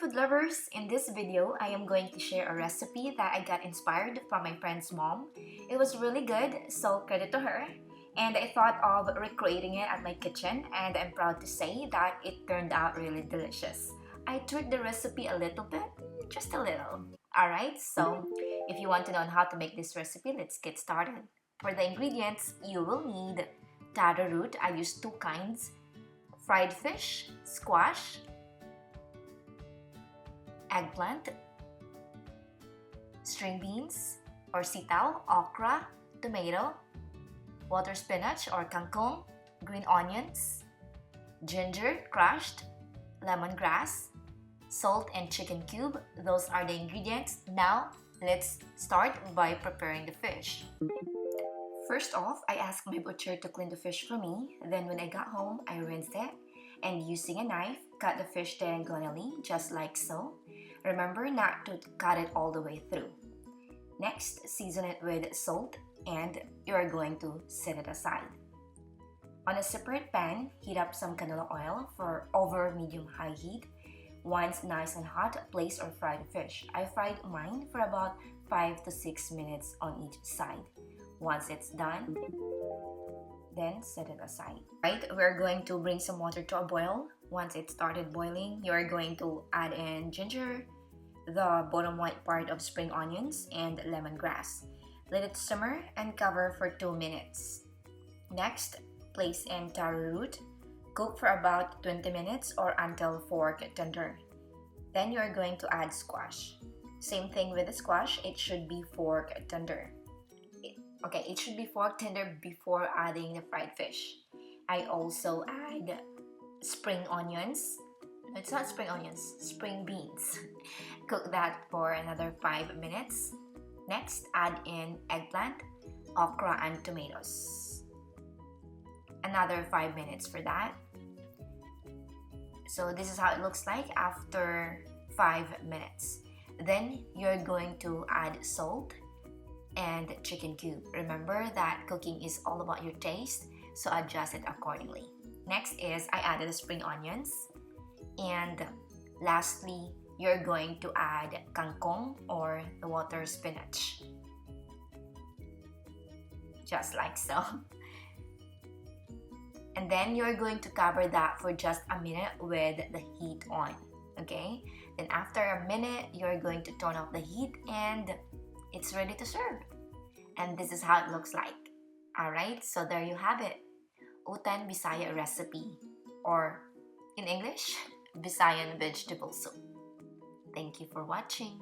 food lovers! In this video, I am going to share a recipe that I got inspired from my friend's mom. It was really good, so credit to her. And I thought of recreating it at my kitchen, and I'm proud to say that it turned out really delicious. I tweaked the recipe a little bit, just a little. Alright, so if you want to know how to make this recipe, let's get started. For the ingredients, you will need taro root. I used two kinds: fried fish, squash, eggplant, string beans or sitaw, okra, tomato, water spinach or kangkong, green onions, ginger crushed, lemongrass, salt and chicken cube. Those are the ingredients. Now, let's start by preparing the fish. First off, I asked my butcher to clean the fish for me. Then when I got home, I rinsed it and using a knife, cut the fish diagonally, just like so. Remember not to cut it all the way through. Next, season it with salt and you are going to set it aside. On a separate pan, heat up some canola oil for over medium-high heat. Once nice and hot, place or fry the fish. I fried mine for about 5 to 6 minutes on each side. Once it's done, then set it aside. Right, we're going to bring some water to a boil. Once it started boiling, you're going to add in ginger, the bottom white part of spring onions, and lemongrass. Let it simmer and cover for 2 minutes. Next, place in taro root. Cook for about 20 minutes or until fork tender. Then you're going to add squash. Same thing with the squash, it should be fork tender. It should be fork tender before adding the fried fish. I also add spring onions. It's not spring onions, spring beans. Cook that for another 5 minutes. Next, add in eggplant, okra, and tomatoes. Another 5 minutes for that. So this is how it looks like after 5 minutes. Then you're going to add salt and chicken cube. Remember that cooking is all about your taste, so adjust it accordingly. Next is I added the spring onions. And lastly, you're going to add kangkong or the water spinach. Just like so. And then you're going to cover that for just a minute with the heat on. Okay? Then after a minute, you're going to turn off the heat and it's ready to serve. And this is how it looks like. Alright, so there you have it. Utan Bisaya recipe, or in English, Visayan vegetable soup. Thank you for watching.